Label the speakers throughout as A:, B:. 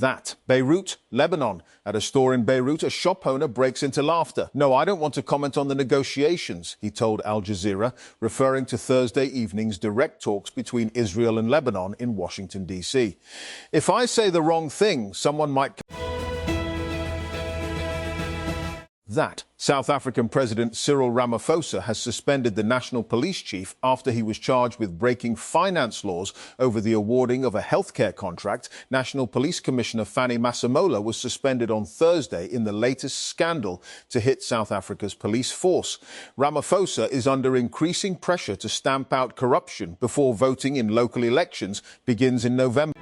A: That. Beirut, Lebanon. At a store in Beirut, a shop owner breaks into laughter. "No, I don't want to comment on the negotiations," he told Al Jazeera, referring to Thursday evening's direct talks between Israel and Lebanon in Washington, D.C. "If I say the wrong thing, someone might..." That. South African President Cyril Ramaphosa has suspended the national police chief after he was charged with breaking finance laws over the awarding of a healthcare contract. National Police Commissioner Fanny Masemola was suspended on Thursday in the latest scandal to hit South Africa's police force. Ramaphosa is under increasing pressure to stamp out corruption before voting in local elections begins in November.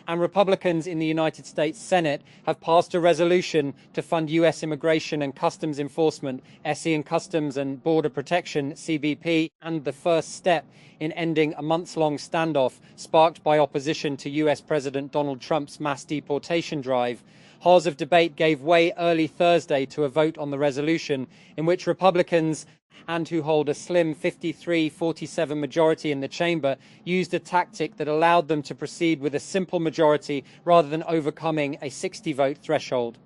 B: And Republicans in the United States Senate have passed a resolution to fund U.S. Immigration and Customs Enforcement, SE and Customs and Border Protection, CBP, and the first step in ending a months-long standoff sparked by opposition to U.S. President Donald Trump's mass deportation drive. Halls of debate gave way early Thursday to a vote on the resolution in which Republicans, and who hold a slim 53-47 majority in the chamber, used a tactic that allowed them to proceed with a simple majority rather than overcoming a 60-vote threshold.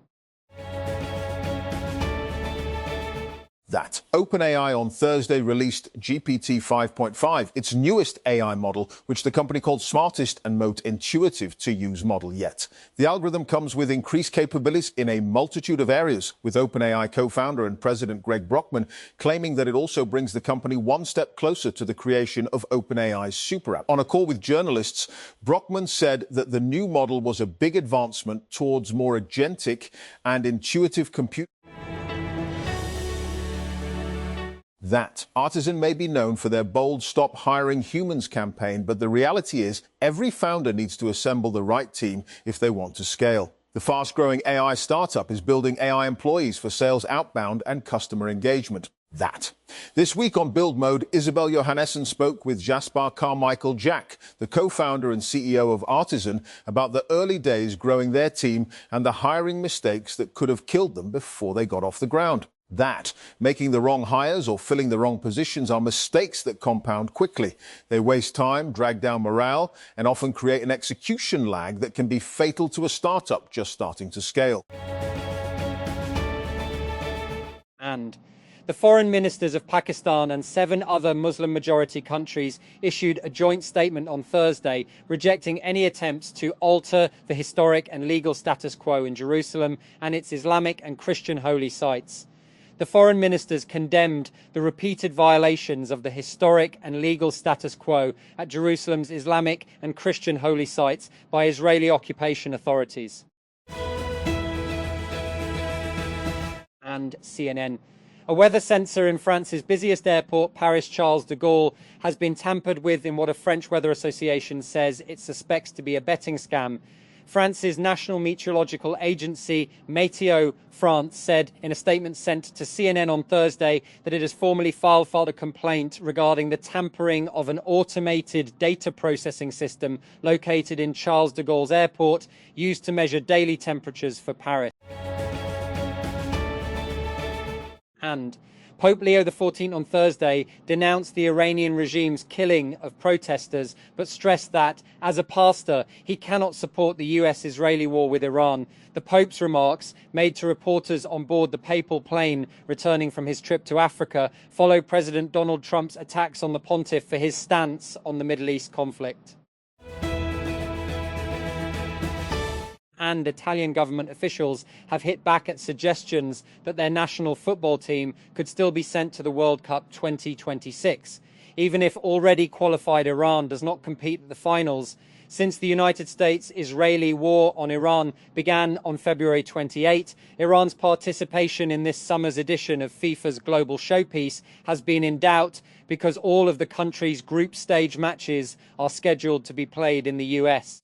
A: That. OpenAI on Thursday released GPT 5.5, its newest AI model, which the company called smartest and most intuitive to use model yet. The algorithm comes with increased capabilities in a multitude of areas, with OpenAI co-founder and president Greg Brockman claiming that it also brings the company one step closer to the creation of OpenAI's super app. On a call with journalists, Brockman said that the new model was a big advancement towards more agentic and intuitive computing. That. Artisan may be known for their bold Stop Hiring Humans campaign, but the reality is every founder needs to assemble the right team if they want to scale. The fast-growing AI startup is building AI employees for sales outbound and customer engagement. That. This week on Build Mode, Isabel Johannessen spoke with Jaspar Carmichael Jack, the co-founder and CEO of Artisan, about the early days growing their team and the hiring mistakes that could have killed them before they got off the ground. That. Making the wrong hires or filling the wrong positions are mistakes that compound quickly. They waste time, drag down morale, and often create an execution lag that can be fatal to a startup just starting to scale.
B: And the foreign ministers of Pakistan and 7 other Muslim-majority countries issued a joint statement on Thursday rejecting any attempts to alter the historic and legal status quo in Jerusalem and its Islamic and Christian holy sites. The foreign ministers condemned the repeated violations of the historic and legal status quo at Jerusalem's Islamic and Christian holy sites by Israeli occupation authorities. And CNN. A weather sensor in France's busiest airport, Paris Charles de Gaulle, has been tampered with in what a French weather association says it suspects to be a betting scam. France's National Meteorological Agency, Météo France, said in a statement sent to CNN on Thursday that it has formally filed a complaint regarding the tampering of an automated data processing system located in Charles de Gaulle's airport, used to measure daily temperatures for Paris. And Pope Leo XIV on Thursday denounced the Iranian regime's killing of protesters, but stressed that, as a pastor, he cannot support the US-Israeli war with Iran. The Pope's remarks, made to reporters on board the papal plane returning from his trip to Africa, follow President Donald Trump's attacks on the pontiff for his stance on the Middle East conflict. And Italian government officials have hit back at suggestions that their national football team could still be sent to the World Cup 2026, even if already qualified Iran does not compete at the finals. Since the United States-Israeli war on Iran began on February 28, Iran's participation in this summer's edition of FIFA's Global Showpiece has been in doubt because all of the country's group stage matches are scheduled to be played in the US.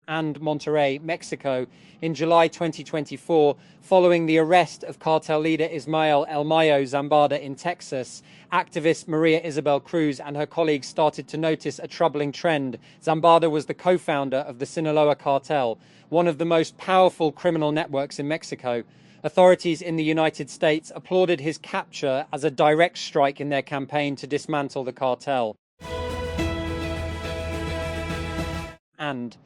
B: And Monterrey, Mexico, in July 2024, following the arrest of cartel leader Ismael El Mayo Zambada in Texas, activist Maria Isabel Cruz and her colleagues started to notice a troubling trend. Zambada was the co-founder of the Sinaloa cartel, one of the most powerful criminal networks in Mexico. Authorities in the United States applauded his capture as a direct strike in their campaign to dismantle the cartel. And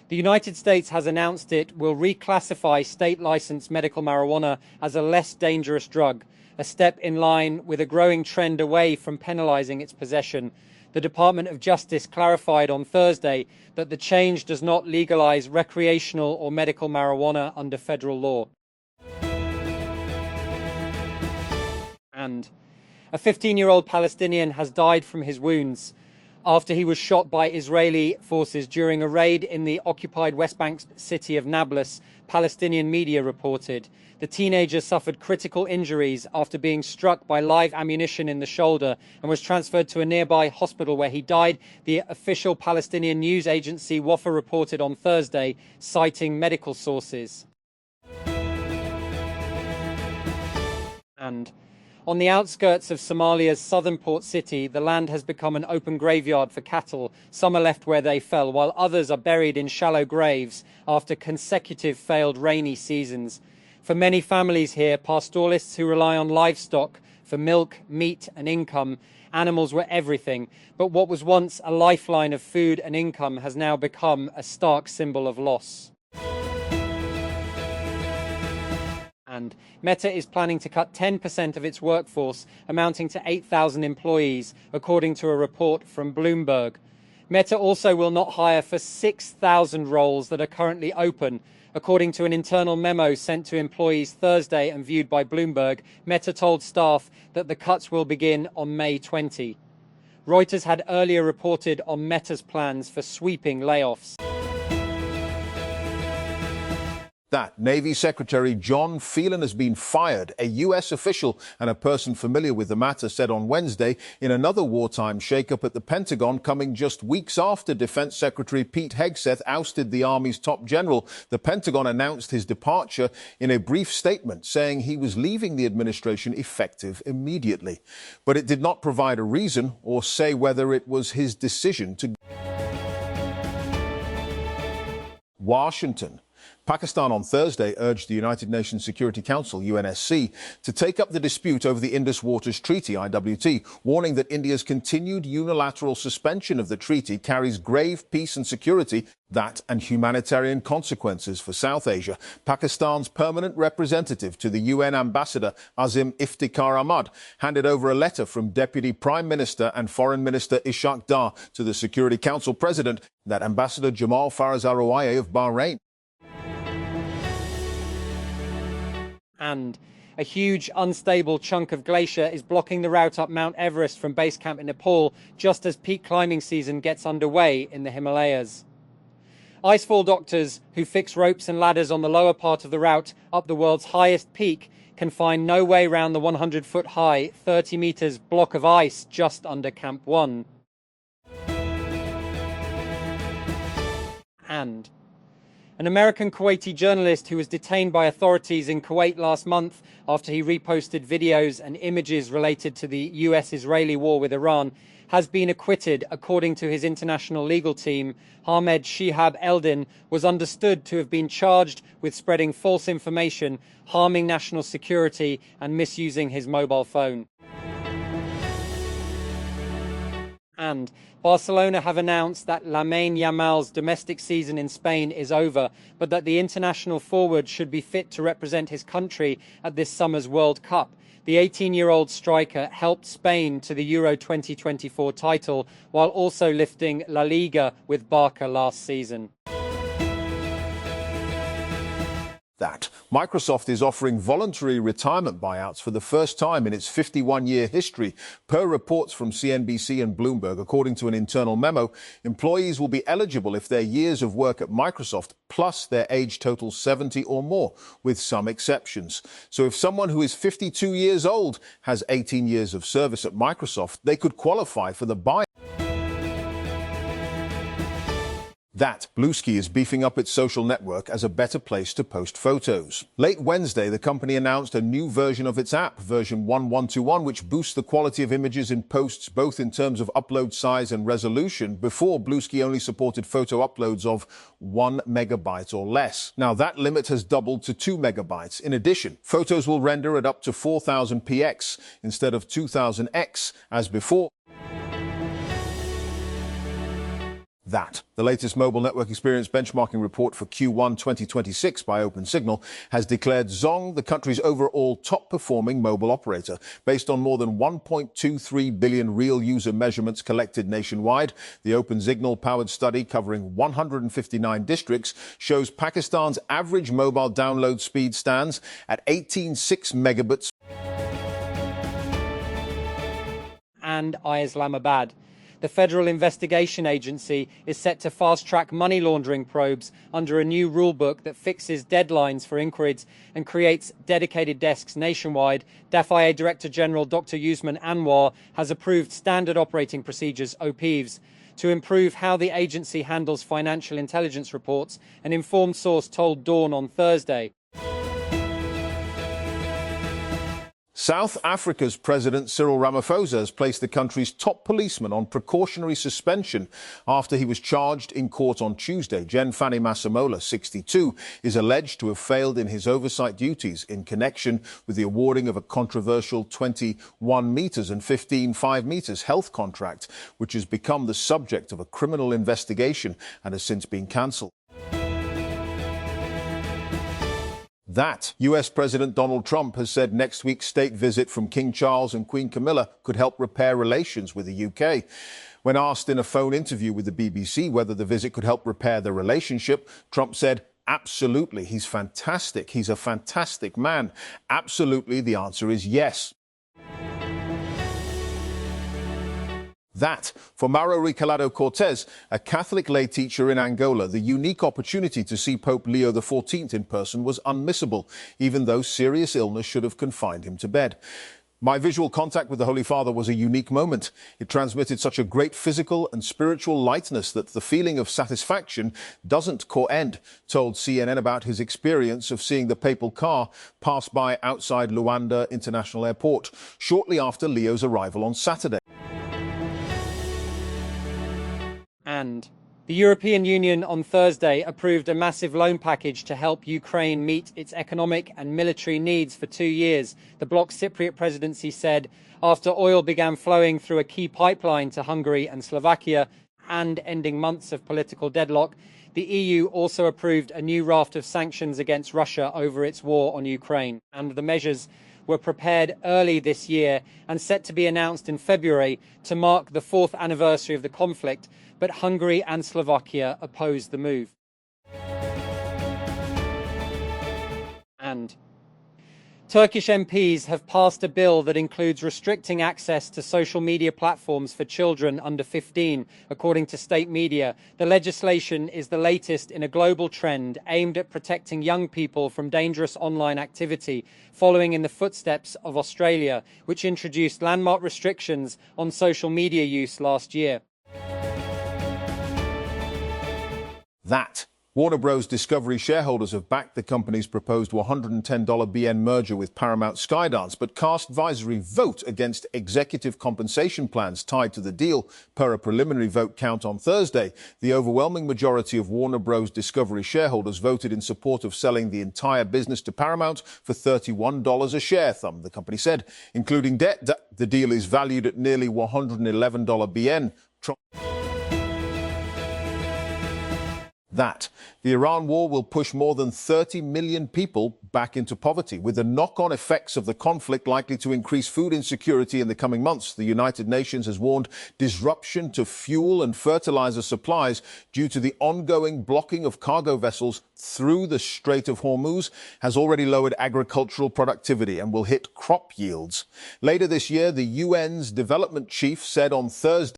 B: the United States has announced it will reclassify state-licensed medical marijuana as a less dangerous drug, a step in line with a growing trend away from penalizing its possession. The Department of Justice clarified on Thursday that the change does not legalize recreational or medical marijuana under federal law. And a 15-year-old Palestinian has died from his wounds after he was shot by Israeli forces during a raid in the occupied West Bank city of Nablus, Palestinian media reported. The teenager suffered critical injuries after being struck by live ammunition in the shoulder and was transferred to a nearby hospital where he died, the official Palestinian news agency Wafa reported on Thursday, citing medical sources. And on the outskirts of Somalia's southern port city, the land has become an open graveyard for cattle. Some are left where they fell, while others are buried in shallow graves after consecutive failed rainy seasons. For many families here, pastoralists who rely on livestock for milk, meat and income, animals were everything. But what was once a lifeline of food and income has now become a stark symbol of loss. And Meta is planning to cut 10% of its workforce, amounting to 8,000 employees, according to a report from Bloomberg. Meta also will not hire for 6,000 roles that are currently open. According to an internal memo sent to employees Thursday and viewed by Bloomberg, Meta told staff that the cuts will begin on May 20. Reuters had earlier reported on Meta's plans for sweeping layoffs.
A: That Navy Secretary John Phelan has been fired, a U.S. official and a person familiar with the matter said on Wednesday in another wartime shakeup at the Pentagon, coming just weeks after Defense Secretary Pete Hegseth ousted the Army's top general. The Pentagon announced his departure in a brief statement, saying he was leaving the administration effective immediately. But it did not provide a reason or say whether it was his decision to. Washington. Pakistan on Thursday urged the United Nations Security Council, UNSC, to take up the dispute over the Indus Waters Treaty, IWT, warning that India's continued unilateral suspension of the treaty carries grave peace and security, that and humanitarian consequences for South Asia. Pakistan's permanent representative to the UN ambassador, Azim Iftikhar Ahmad, handed over a letter from Deputy Prime Minister and Foreign Minister Ishaq Dar to the Security Council President, that Ambassador Jamal Faraz Arawaya of Bahrain.
B: And a huge, unstable chunk of glacier is blocking the route up Mount Everest from base camp in Nepal, just as peak climbing season gets underway in the Himalayas. Icefall doctors who fix ropes and ladders on the lower part of the route up the world's highest peak can find no way round the 100-foot-high, 30 meters block of ice just under Camp 1. And an American Kuwaiti journalist who was detained by authorities in Kuwait last month after he reposted videos and images related to the US-Israeli war with Iran has been acquitted. According to his international legal team, Ahmed Shihab Eldin was understood to have been charged with spreading false information, harming national security and misusing his mobile phone. And Barcelona have announced that Lamine Yamal's domestic season in Spain is over, but that the international forward should be fit to represent his country at this summer's World Cup. The 18-year-old striker helped Spain to the Euro 2024 title, while also lifting La Liga with Barca last season.
A: That Microsoft is offering voluntary retirement buyouts for the first time in its 51-year history. Per reports from CNBC and Bloomberg, according to an internal memo, employees will be eligible if their years of work at Microsoft plus their age totals 70 or more, with some exceptions. So if someone who is 52 years old has 18 years of service at Microsoft, they could qualify for the buyout. That Bluesky is beefing up its social network as a better place to post photos. Late Wednesday, the company announced a new version of its app, version 1121, which boosts the quality of images in posts, both in terms of upload size and resolution. Before, Bluesky only supported photo uploads of 1 megabyte or less. Now, that limit has doubled to 2 megabytes. In addition, photos will render at up to 4000px instead of 2000x as before. That. The latest mobile network experience benchmarking report for Q1 2026 by OpenSignal has declared Zong the country's overall top-performing mobile operator. Based on more than 1.23 billion real user measurements collected nationwide, the OpenSignal-powered study covering 159 districts shows Pakistan's average mobile download speed stands at 18.6 megabits.
B: And Islamabad. The Federal Investigation Agency is set to fast-track money laundering probes under a new rulebook that fixes deadlines for inquiries and creates dedicated desks nationwide. DFIA Director General Dr. Usman Anwar has approved standard operating procedures, OPs, to improve how the agency handles financial intelligence reports, an informed source told Dawn on Thursday.
A: South Africa's President Cyril Ramaphosa has placed the country's top policeman on precautionary suspension after he was charged in court on Tuesday. Jen Fanny Masemola, 62, is alleged to have failed in his oversight duties in connection with the awarding of a controversial 21 metres and 15.5 metres health contract, which has become the subject of a criminal investigation and has since been cancelled. That US President Donald Trump has said next week's state visit from King Charles and Queen Camilla could help repair relations with the UK. When asked in a phone interview with the BBC whether the visit could help repair the relationship, Trump said, "Absolutely, he's fantastic. He's a fantastic man. Absolutely, the answer is yes." That, for Mauro Recalado Cortez, a Catholic lay teacher in Angola, the unique opportunity to see Pope Leo XIV in person was unmissable, even though serious illness should have confined him to bed. "My visual contact with the Holy Father was a unique moment. It transmitted such a great physical and spiritual lightness that the feeling of satisfaction doesn't end," told CNN about his experience of seeing the papal car pass by outside Luanda International Airport shortly after Leo's arrival on Saturday.
B: And the European Union on Thursday approved a massive loan package to help Ukraine meet its economic and military needs for 2 years, the bloc's Cypriot presidency said, after oil began flowing through a key pipeline to Hungary and Slovakia and ending months of political deadlock. The EU also approved a new raft of sanctions against Russia over its war on Ukraine, and the measures were prepared early this year and set to be announced in February to mark the 4th anniversary of the conflict, but Hungary and Slovakia opposed the move. And Turkish MPs have passed a bill that includes restricting access to social media platforms for children under 15, according to state media. The legislation is the latest in a global trend aimed at protecting young people from dangerous online activity, following in the footsteps of Australia, which introduced landmark restrictions on social media use last year.
A: That. Warner Bros. Discovery shareholders have backed the company's proposed $110 BN merger with Paramount Skydance, but cast advisory vote against executive compensation plans tied to the deal. Per a preliminary vote count on Thursday, the overwhelming majority of Warner Bros. Discovery shareholders voted in support of selling the entire business to Paramount for $31 a share, the company said. Including debt, the deal is valued at nearly $111 BN. That. The Iran war will push more than 30 million people back into poverty, with the knock-on effects of the conflict likely to increase food insecurity in the coming months. The United Nations has warned disruption to fuel and fertilizer supplies due to the ongoing blocking of cargo vessels through the Strait of Hormuz has already lowered agricultural productivity and will hit crop yields. Later this year, the UN's development chief said on Thursday